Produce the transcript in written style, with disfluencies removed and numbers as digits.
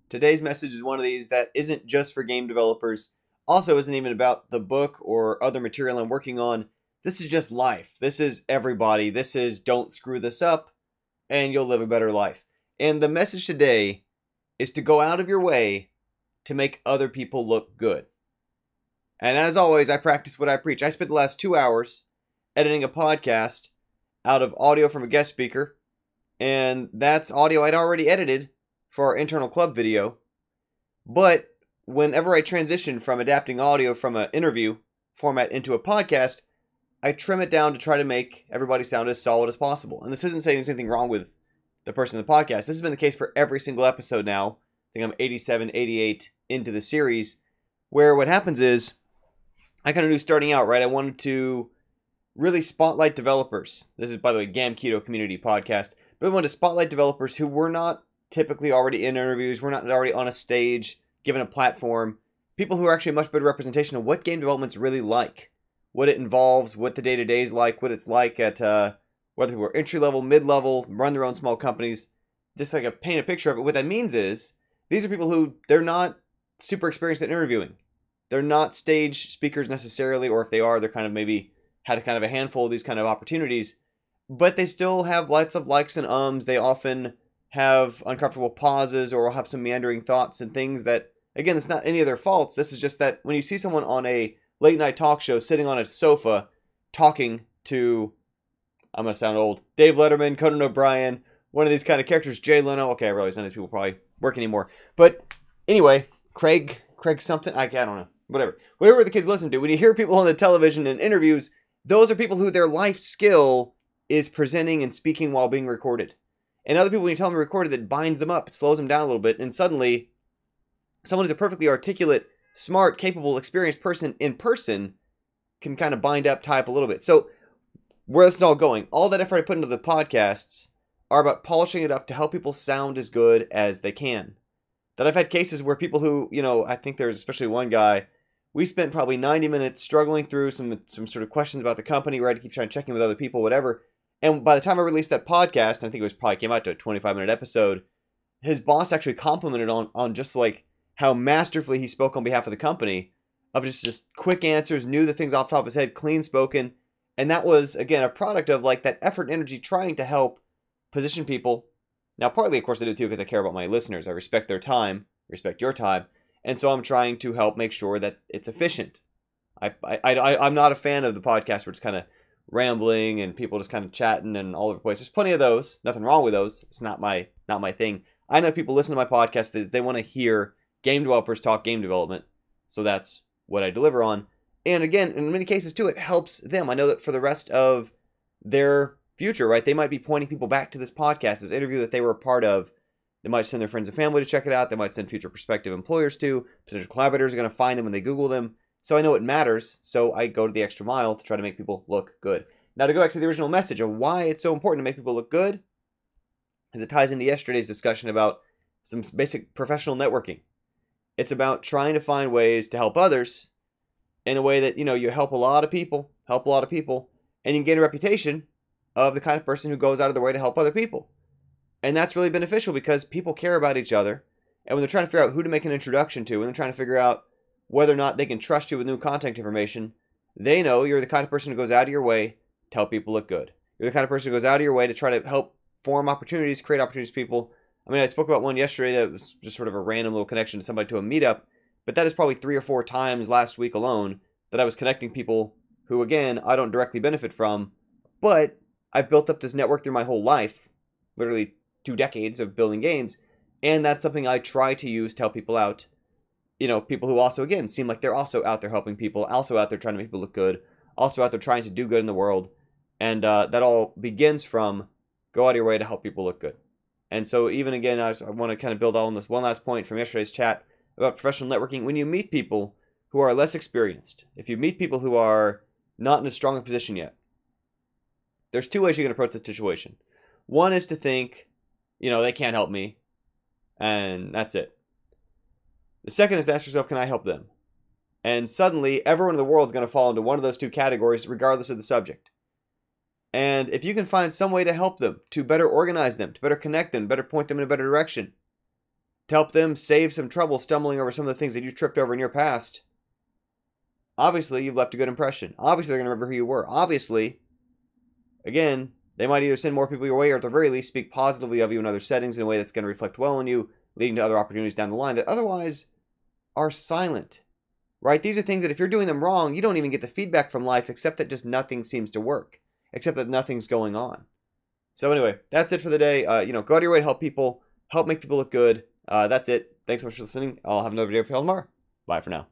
Today's message is one of these that isn't just for game developers, also isn't even about the book or other material I'm working on. This is just life. This is everybody. This is don't screw this up and you'll live a better life. And the message today is to go out of your way to make other people look good. And as always, I practice what I preach. I spent the last 2 hours editing a podcast out of audio from a guest speaker, and that's audio I'd already edited for our internal club video. But whenever I transition from adapting audio from an interview format into a podcast, I trim it down to try to make everybody sound as solid as possible. And this isn't saying there's anything wrong with the person in the podcast. This has been the case for every single episode now. I think I'm 87, 88 into the series, where what happens is, I kind of knew starting out, right? I wanted to really spotlight developers. This is, by the way, Gam Keto Community Podcast. But I wanted to spotlight developers who were not typically already in interviews, were not already on a stage, given a platform. People who are actually a much better representation of what game development's really like, what it involves, what the day-to-day is like, what it's like at whether people are entry-level, mid-level, run their own small companies. Just like paint a picture of it. What that means is, these are people who, they're not super experienced at interviewing. They're not stage speakers necessarily, or if they are, they're kind of maybe had kind of a handful of these kind of opportunities, but they still have lots of likes and ums. They often have uncomfortable pauses or will have some meandering thoughts and things that, again, it's not any of their faults. This is just that when you see someone on a late night talk show sitting on a sofa talking to, I'm going to sound old, Dave Letterman, Conan O'Brien, one of these kind of characters, Jay Leno. Okay, I realize none of these people probably work anymore. But anyway, Craig something, I don't know. Whatever the kids listen to. When you hear people on the television and interviews, those are people who their life skill is presenting and speaking while being recorded. And other people, when you tell them to record it, it binds them up. It slows them down a little bit. And suddenly, someone who's a perfectly articulate, smart, capable, experienced person in person can kind of bind up, tie up a little bit. So where this is all going, all that effort I put into the podcasts are about polishing it up to help people sound as good as they can. That I've had cases where people who, I think there's especially one guy, we spent probably 90 minutes struggling through some sort of questions about the company. We had to keep trying to check in with other people, whatever. And by the time I released that podcast, I think it was probably came out to a 25-minute episode, his boss actually complimented on just like how masterfully he spoke on behalf of the company, of just quick answers, knew the things off the top of his head, clean spoken. And that was, again, a product of like that effort and energy trying to help position people. Now, partly, of course, I do too because I care about my listeners. I respect their time, respect your time. And so I'm trying to help make sure that it's efficient. I'm not a fan of the podcast where it's kind of rambling and people just kind of chatting and all over the place. There's plenty of those. Nothing wrong with those. It's not my thing. I know people listen to my podcast. They want to hear game developers talk game development. So that's what I deliver on. And again, in many cases too, it helps them. I know that for the rest of their future, right? They might be pointing people back to this podcast, this interview that they were a part of. They might send their friends and family to check it out. They might send future prospective employers to. Potential collaborators are going to find them when they Google them. So I know it matters. So I go to the extra mile to try to make people look good. Now to go back to the original message of why it's so important to make people look good, as it ties into yesterday's discussion about some basic professional networking. It's about trying to find ways to help others in a way that, you help a lot of people, and you can gain a reputation of the kind of person who goes out of their way to help other people. And that's really beneficial because people care about each other. And when they're trying to figure out who to make an introduction to, when they're trying to figure out whether or not they can trust you with new contact information, they know you're the kind of person who goes out of your way to help people look good. You're the kind of person who goes out of your way to try to help form opportunities, create opportunities for people. I mean, I spoke about one yesterday that was just sort of a random little connection to somebody to a meetup, but that is probably 3 or 4 times last week alone that I was connecting people who, again, I don't directly benefit from, but I've built up this network through my whole life, literally 2 decades of building games, and that's something I try to use to help people out. People who also, again, seem like they're also out there helping people, also out there trying to make people look good, also out there trying to do good in the world, and that all begins from go out of your way to help people look good. And so even again, I want to kind of build on this one last point from yesterday's chat about professional networking. When you meet people who are less experienced, if you meet people who are not in a strong position yet, there's 2 ways you can approach this situation. One is to think, they can't help me, and that's it. The second is to ask yourself, can I help them? And suddenly, everyone in the world is going to fall into one of those 2 categories, regardless of the subject. And if you can find some way to help them, to better organize them, to better connect them, better point them in a better direction, to help them save some trouble stumbling over some of the things that you tripped over in your past, obviously you've left a good impression. Obviously they're going to remember who you were. Obviously, again, they might either send more people your way or at the very least speak positively of you in other settings in a way that's going to reflect well on you, leading to other opportunities down the line that otherwise are silent. Right? These are things that if you're doing them wrong, you don't even get the feedback from life except that just nothing seems to work. Except that nothing's going on. So anyway, that's it for the day. Go out of your way to help people, help make people look good. That's it. Thanks so much for listening. I'll have another video for you tomorrow. Bye for now.